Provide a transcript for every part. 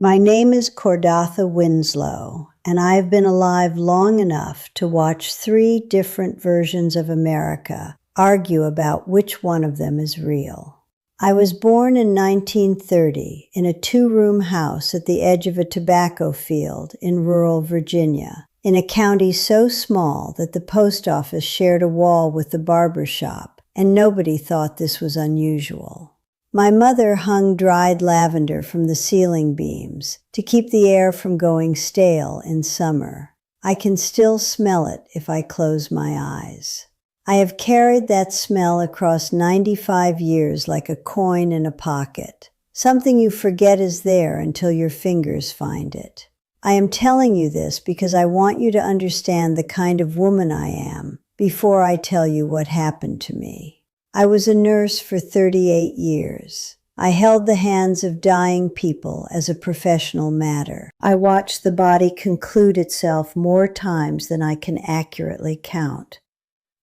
My name is Cordatha Winslow, and I have been alive long enough to watch 3 different versions of America argue about which one of them is real. I was born in 1930 in a 2-room house at the edge of a tobacco field in rural Virginia, in a county so small that the post office shared a wall with the barber shop, and nobody thought this was unusual. My mother hung dried lavender from the ceiling beams to keep the air from going stale in summer. I can still smell it if I close my eyes. I have carried that smell across 95 years like a coin in a pocket, something you forget is there until your fingers find it. I am telling you this because I want you to understand the kind of woman I am before I tell you what happened to me. I was a nurse for 38 years. I held the hands of dying people as a professional matter. I watched the body conclude itself more times than I can accurately count.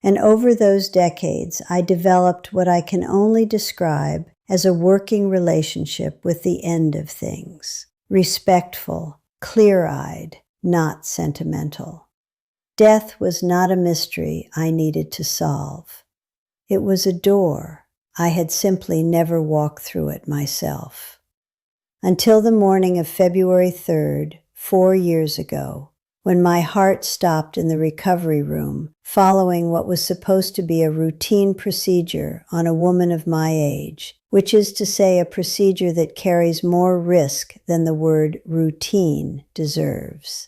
And over those decades, I developed what I can only describe as a working relationship with the end of things. Respectful, clear-eyed, not sentimental. Death was not a mystery I needed to solve. It was a door. I had simply never walked through it myself. Until the morning of February 3rd, 4 years ago, when my heart stopped in the recovery room following what was supposed to be a routine procedure on a woman of my age, which is to say a procedure that carries more risk than the word routine deserves.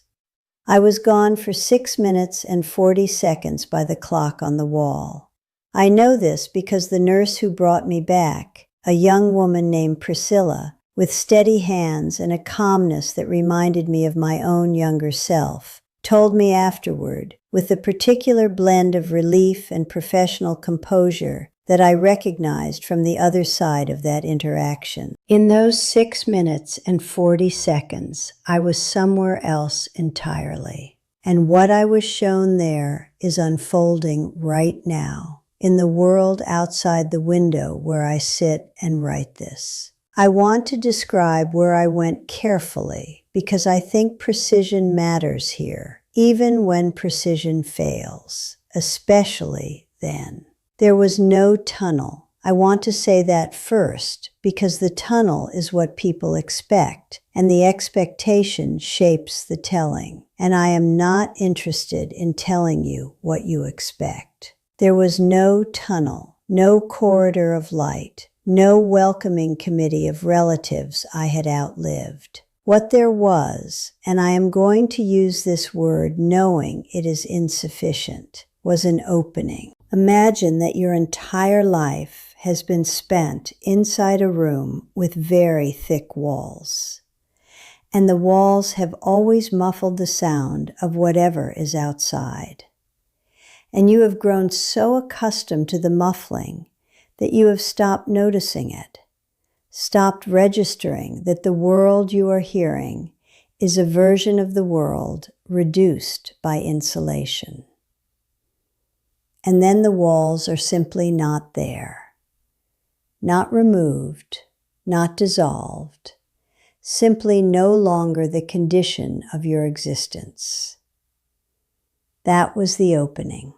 I was gone for 6 minutes and 40 seconds by the clock on the wall. I know this because the nurse who brought me back, a young woman named Priscilla, with steady hands and a calmness that reminded me of my own younger self, told me afterward, with a particular blend of relief and professional composure that I recognized from the other side of that interaction. In those 6 minutes and 40 seconds, I was somewhere else entirely. And what I was shown there is unfolding right now, in the world outside the window where I sit and write this. I want to describe where I went carefully because I think precision matters here, even when precision fails, especially then. There was no tunnel. I want to say that first because the tunnel is what people expect, and the expectation shapes the telling, and I am not interested in telling you what you expect. There was no tunnel, no corridor of light, no welcoming committee of relatives I had outlived. What there was, and I am going to use this word knowing it is insufficient, was an opening. Imagine that your entire life has been spent inside a room with very thick walls, and the walls have always muffled the sound of whatever is outside. And you have grown so accustomed to the muffling that you have stopped noticing it, stopped registering that the world you are hearing is a version of the world reduced by insulation. And then the walls are simply not there, not removed, not dissolved, simply no longer the condition of your existence. That was the opening.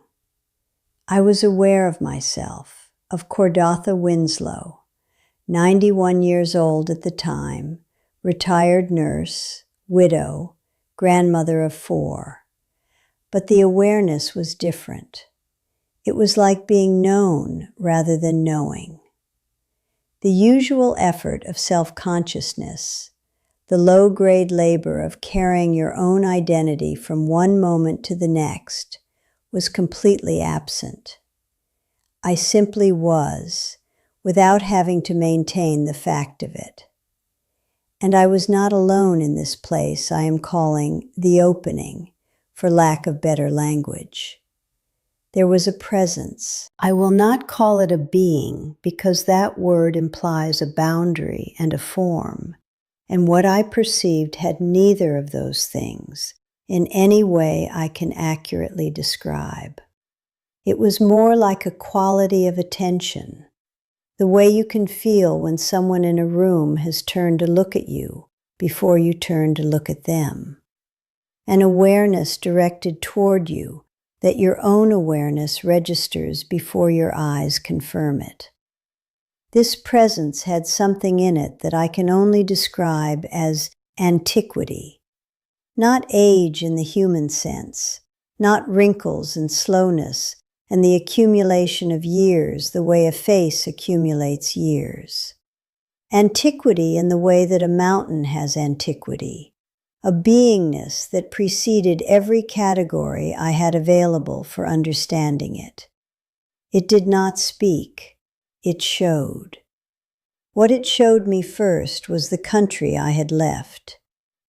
I was aware of myself, of Cordatha Winslow, 91 years old at the time, retired nurse, widow, grandmother of 4. But the awareness was different. It was like being known rather than knowing. The usual effort of self-consciousness, the low-grade labor of carrying your own identity from one moment to the next, was completely absent. I simply was, without having to maintain the fact of it. And I was not alone in this place I am calling the opening, for lack of better language. There was a presence. I will not call it a being because that word implies a boundary and a form, and what I perceived had neither of those things in any way I can accurately describe. It was more like a quality of attention, the way you can feel when someone in a room has turned to look at you before you turn to look at them. An awareness directed toward you that your own awareness registers before your eyes confirm it. This presence had something in it that I can only describe as antiquity. Not age in the human sense, not wrinkles and slowness and the accumulation of years the way a face accumulates years. Antiquity in the way that a mountain has antiquity, a beingness that preceded every category I had available for understanding it. It did not speak, it showed. What it showed me first was the country I had left.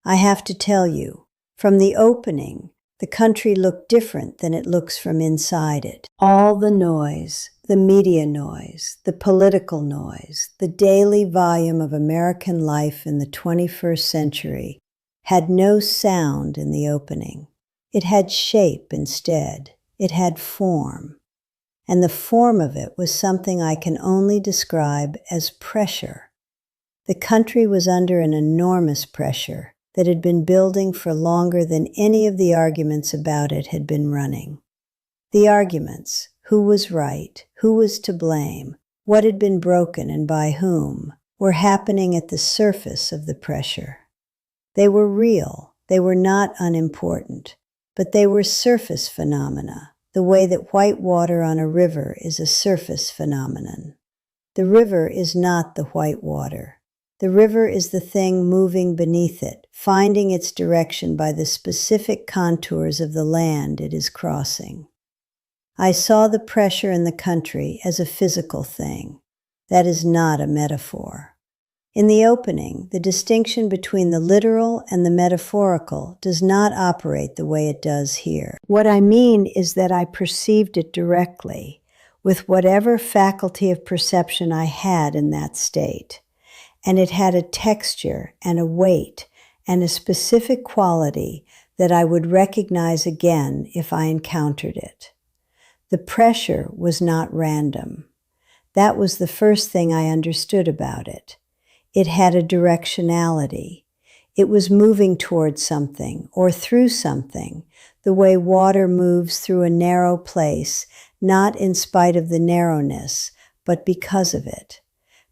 I have to tell you, from the opening, the country looked different than it looks from inside it. All the noise, the media noise, the political noise, the daily volume of American life in the 21st century had no sound in the opening. It had shape instead. It had form. And the form of it was something I can only describe as pressure. The country was under an enormous pressure that had been building for longer than any of the arguments about it had been running. The arguments, who was right, who was to blame, what had been broken and by whom, were happening at the surface of the pressure. They were real, they were not unimportant, but they were surface phenomena, the way that white water on a river is a surface phenomenon. The river is not the white water. The river is the thing moving beneath it, finding its direction by the specific contours of the land it is crossing. I saw the pressure in the country as a physical thing. That is not a metaphor. In the opening, the distinction between the literal and the metaphorical does not operate the way it does here. What I mean is that I perceived it directly, with whatever faculty of perception I had in that state. And it had a texture and a weight and a specific quality that I would recognize again if I encountered it. The pressure was not random. That was the first thing I understood about it. It had a directionality. It was moving towards something or through something, the way water moves through a narrow place, not in spite of the narrowness, but because of it.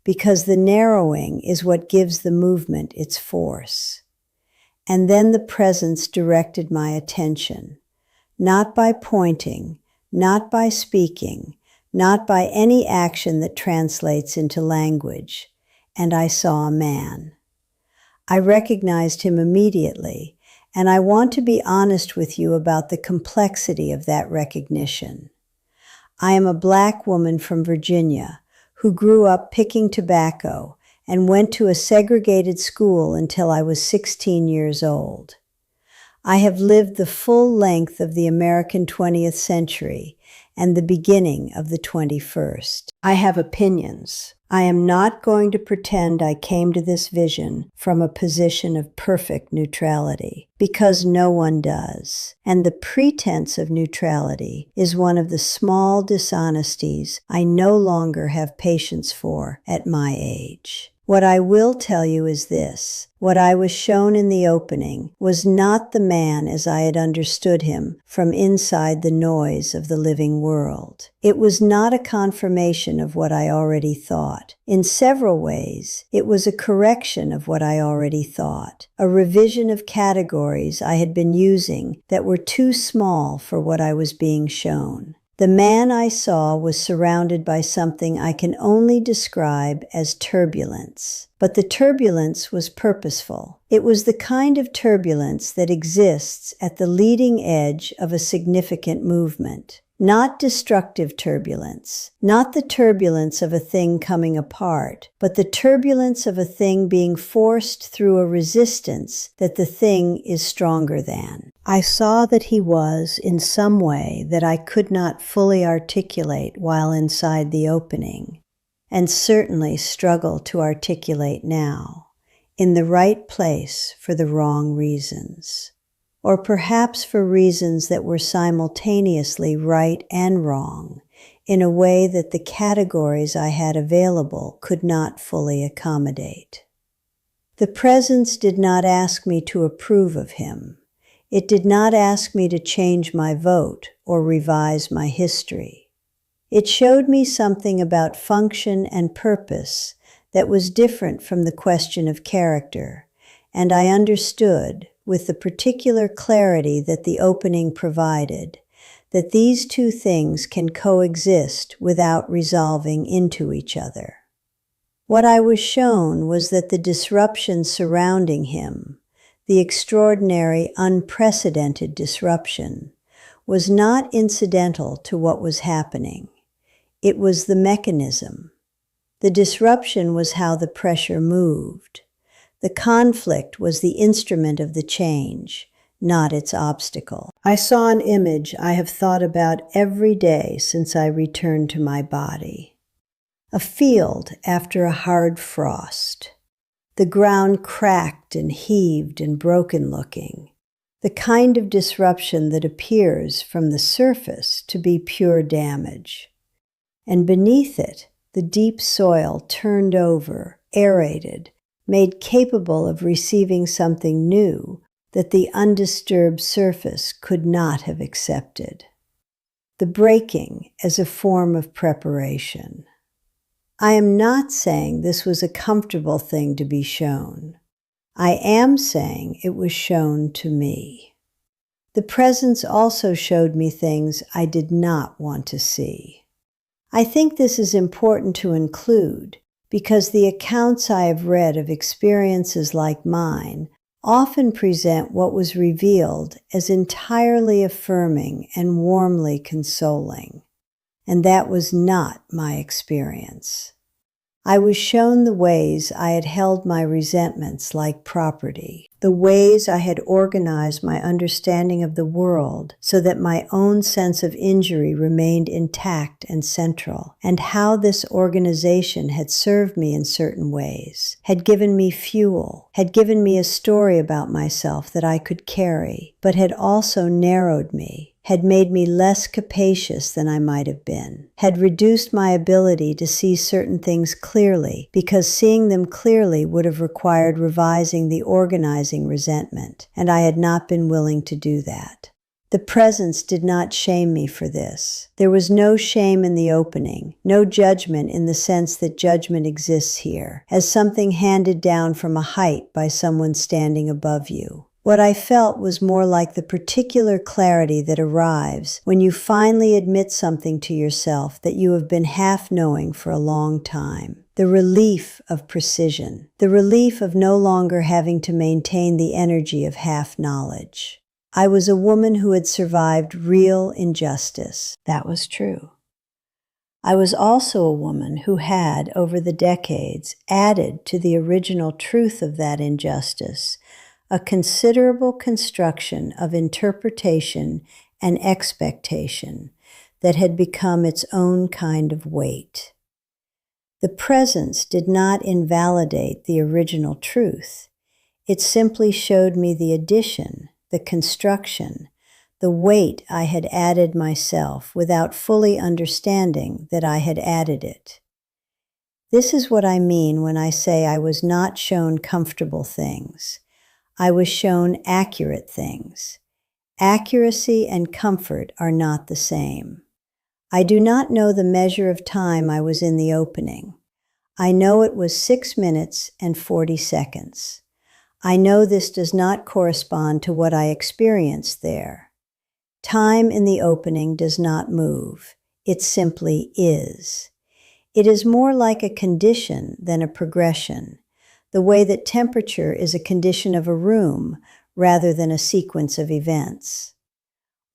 Because the narrowing is what gives the movement its force. And then the presence directed my attention, not by pointing, not by speaking, not by any action that translates into language, and I saw a man. I recognized him immediately, and I want to be honest with you about the complexity of that recognition. I am a black woman from Virginia, who grew up picking tobacco and went to a segregated school until I was 16 years old. I have lived the full length of the American 20th century and the beginning of the 21st. I have opinions. I am not going to pretend I came to this vision from a position of perfect neutrality, because no one does. And the pretense of neutrality is one of the small dishonesties I no longer have patience for at my age. What I will tell you is this. What I was shown in the opening was not the man as I had understood him from inside the noise of the living world. It was not a confirmation of what I already thought. In several ways, it was a correction of what I already thought, a revision of categories I had been using that were too small for what I was being shown. The man I saw was surrounded by something I can only describe as turbulence. But the turbulence was purposeful. It was the kind of turbulence that exists at the leading edge of a significant movement. Not destructive turbulence, not the turbulence of a thing coming apart, but the turbulence of a thing being forced through a resistance that the thing is stronger than. I saw that he was, in some way, that I could not fully articulate while inside the opening, and certainly struggle to articulate now, in the right place for the wrong reasons. Or perhaps for reasons that were simultaneously right and wrong, in a way that the categories I had available could not fully accommodate. The presence did not ask me to approve of him. It did not ask me to change my vote or revise my history. It showed me something about function and purpose that was different from the question of character, and I understood, with the particular clarity that the opening provided, that these two things can coexist without resolving into each other. What I was shown was that the disruption surrounding him, the extraordinary, unprecedented disruption, was not incidental to what was happening. It was the mechanism. The disruption was how the pressure moved. The conflict was the instrument of the change, not its obstacle. I saw an image I have thought about every day since I returned to my body. A field after a hard frost. The ground cracked and heaved and broken-looking. The kind of disruption that appears from the surface to be pure damage. And beneath it, the deep soil turned over, aerated, made capable of receiving something new that the undisturbed surface could not have accepted. The breaking as a form of preparation. I am not saying this was a comfortable thing to be shown. I am saying it was shown to me. The presence also showed me things I did not want to see. I think this is important to include because the accounts I have read of experiences like mine often present what was revealed as entirely affirming and warmly consoling. And that was not my experience. I was shown the ways I had held my resentments like property, the ways I had organized my understanding of the world so that my own sense of injury remained intact and central, and how this organization had served me in certain ways, had given me fuel, had given me a story about myself that I could carry, but had also narrowed me, had made me less capacious than I might have been, had reduced my ability to see certain things clearly, because seeing them clearly would have required revising the organizing resentment, and I had not been willing to do that. The presence did not shame me for this. There was no shame in the opening, no judgment in the sense that judgment exists here, as something handed down from a height by someone standing above you. What I felt was more like the particular clarity that arrives when you finally admit something to yourself that you have been half knowing for a long time. The relief of precision, the relief of no longer having to maintain the energy of half knowledge. I was a woman who had survived real injustice. That was true. I was also a woman who had, over the decades, added to the original truth of that injustice a considerable construction of interpretation and expectation that had become its own kind of weight. The presence did not invalidate the original truth. It simply showed me the addition, the construction, the weight I had added myself without fully understanding that I had added it. This is what I mean when I say I was not shown comfortable things. I was shown accurate things. Accuracy and comfort are not the same. I do not know the measure of time I was in the opening. I know it was 6 minutes and 40 seconds. I know this does not correspond to what I experienced there. Time in the opening does not move. It simply is. It is more like a condition than a progression, the way that temperature is a condition of a room rather than a sequence of events.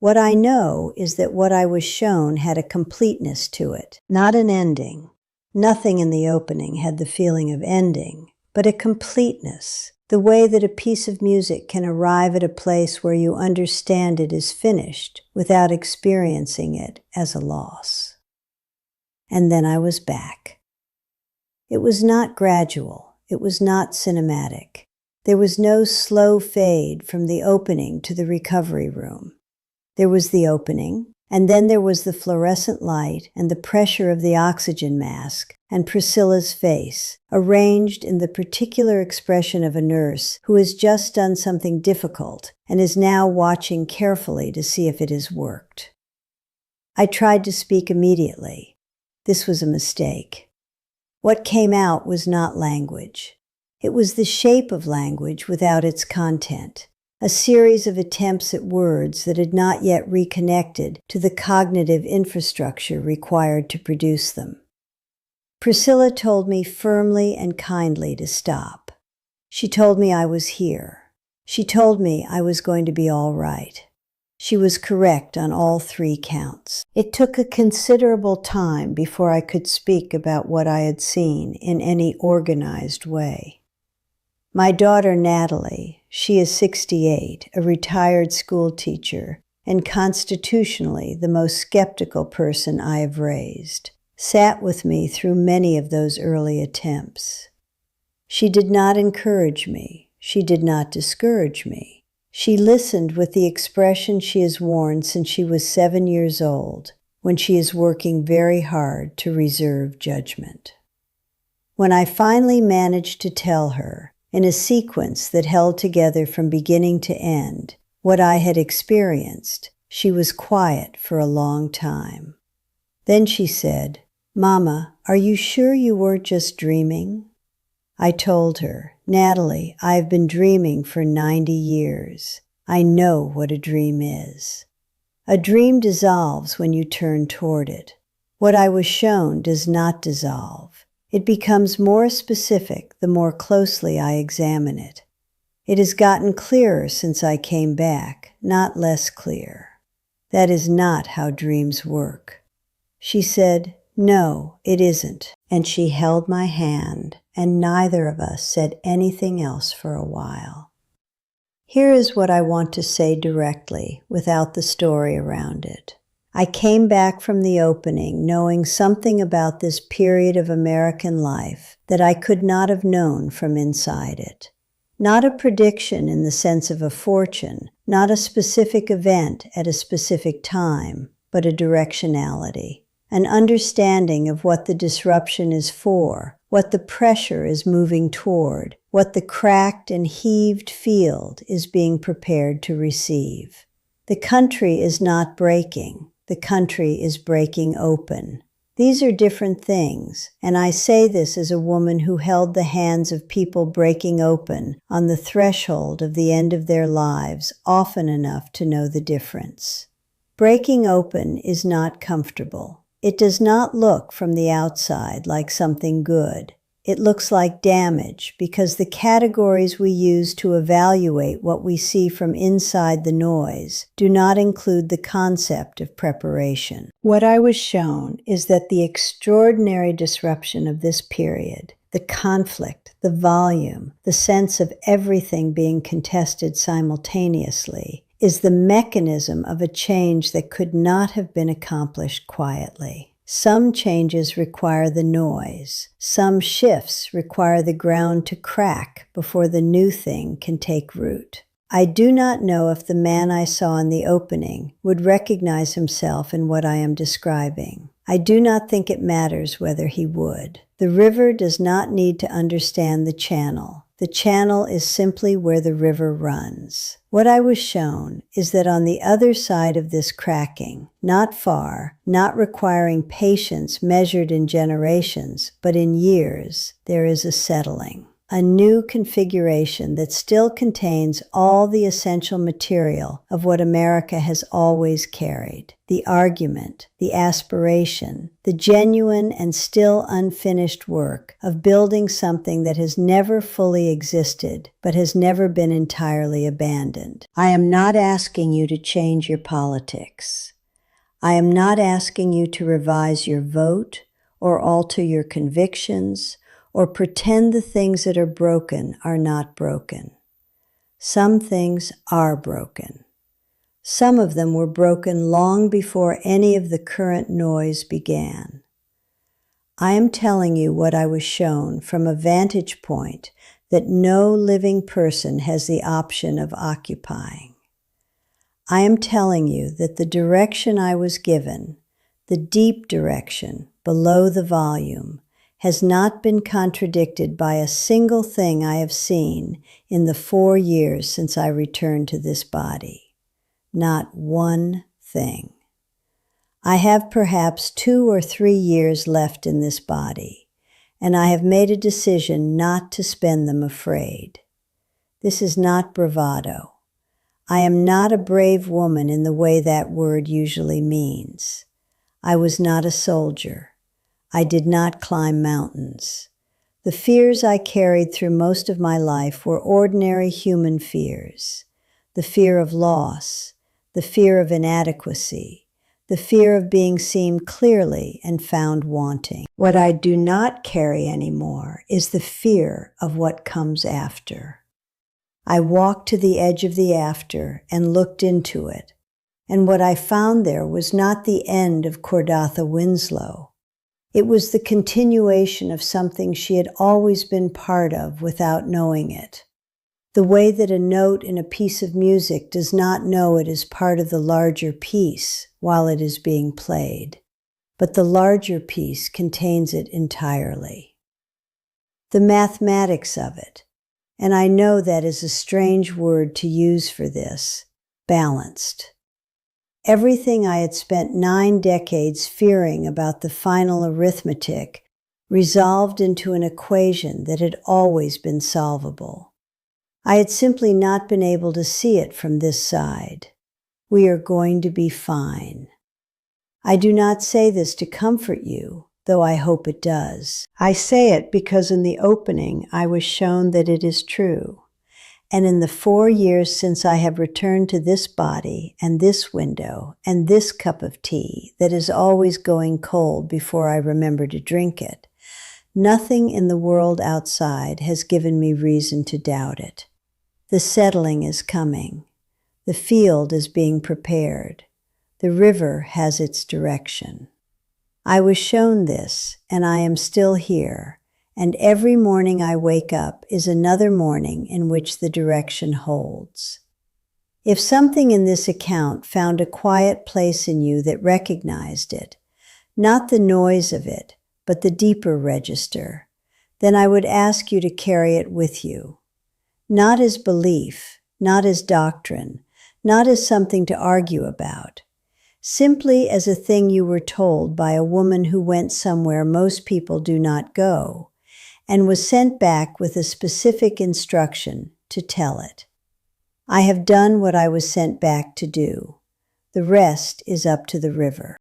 What I know is that what I was shown had a completeness to it, not an ending. Nothing in the opening had the feeling of ending, but a completeness, the way that a piece of music can arrive at a place where you understand it is finished without experiencing it as a loss. And then I was back. It was not gradual. It was not cinematic. There was no slow fade from the opening to the recovery room. There was the opening, And then there was the fluorescent light and the pressure of the oxygen mask, and Priscilla's face, arranged in the particular expression of a nurse who has just done something difficult and is now watching carefully to see if it has worked. I tried to speak immediately. This was a mistake. What came out was not language. It was the shape of language without its content, a series of attempts at words that had not yet reconnected to the cognitive infrastructure required to produce them. Priscilla told me firmly and kindly to stop. She told me I was here. She told me I was going to be all right. She was correct on all 3 counts. It took a considerable time before I could speak about what I had seen in any organized way. My daughter Natalie, she is 68, a retired school teacher, and constitutionally the most skeptical person I have raised, sat with me through many of those early attempts. She did not encourage me. She did not discourage me. She listened with the expression she has worn since she was 7 years old, when she is working very hard to reserve judgment. When I finally managed to tell her, in a sequence that held together from beginning to end, what I had experienced, she was quiet for a long time. Then she said, "Mama, are you sure you weren't just dreaming?" I told her, "Natalie, I've been dreaming for 90 years. I know what a dream is. A dream dissolves when you turn toward it. What I was shown does not dissolve. It becomes more specific the more closely I examine it. It has gotten clearer since I came back, not less clear. That is not how dreams work." She said, "No, it isn't," and she held my hand, and neither of us said anything else for a while. Here is what I want to say directly, without the story around it. I came back from the opening knowing something about this period of American life that I could not have known from inside it. Not a prediction in the sense of a fortune, not a specific event at a specific time, but a directionality. An understanding of what the disruption is for, what the pressure is moving toward, what the cracked and heaved field is being prepared to receive. The country is not breaking. The country is breaking open. These are different things, and I say this as a woman who held the hands of people breaking open on the threshold of the end of their lives often enough to know the difference. Breaking open is not comfortable. It does not look from the outside like something good. It looks like damage because the categories we use to evaluate what we see from inside the noise do not include the concept of preparation. What I was shown is that the extraordinary disruption of this period, the conflict, the volume, the sense of everything being contested simultaneously, is the mechanism of a change that could not have been accomplished quietly. Some changes require the noise. Some shifts require the ground to crack before the new thing can take root. I do not know if the man I saw in the opening would recognize himself in what I am describing. I do not think it matters whether he would. The river does not need to understand the channel. The channel is simply where the river runs. What I was shown is that on the other side of this cracking, not far, not requiring patience measured in generations, but in years, there is a settling. A new configuration that still contains all the essential material of what America has always carried. The argument, the aspiration, the genuine and still unfinished work of building something that has never fully existed, but has never been entirely abandoned. I am not asking you to change your politics. I am not asking you to revise your vote or alter your convictions, or pretend the things that are broken are not broken. Some things are broken. Some of them were broken long before any of the current noise began. I am telling you what I was shown from a vantage point that no living person has the option of occupying. I am telling you that the direction I was given, the deep direction below the volume, has not been contradicted by a single thing I have seen in the 4 years since I returned to this body. Not one thing. I have perhaps 2 or 3 years left in this body, and I have made a decision not to spend them afraid. This is not bravado. I am not a brave woman in the way that word usually means. I was not a soldier. I did not climb mountains. The fears I carried through most of my life were ordinary human fears. The fear of loss, the fear of inadequacy, the fear of being seen clearly and found wanting. What I do not carry anymore is the fear of what comes after. I walked to the edge of the after and looked into it, and what I found there was not the end of Cordatha Winslow. It was the continuation of something she had always been part of without knowing it. The way that a note in a piece of music does not know it is part of the larger piece while it is being played, but the larger piece contains it entirely. The mathematics of it, and I know that is a strange word to use for this, balanced. Everything I had spent 9 decades fearing about the final arithmetic resolved into an equation that had always been solvable. I had simply not been able to see it from this side. We are going to be fine. I do not say this to comfort you, though I hope it does. I say it because in the opening I was shown that it is true. And in the 4 years since I have returned to this body and this window and this cup of tea that is always going cold before I remember to drink it, nothing in the world outside has given me reason to doubt it. The settling is coming. The field is being prepared. The river has its direction. I was shown this, and I am still here, and every morning I wake up is another morning in which the direction holds. If something in this account found a quiet place in you that recognized it, not the noise of it, but the deeper register, then I would ask you to carry it with you. Not as belief, not as doctrine, not as something to argue about, simply as a thing you were told by a woman who went somewhere most people do not go, and was sent back with a specific instruction to tell it. I have done what I was sent back to do. The rest is up to the river.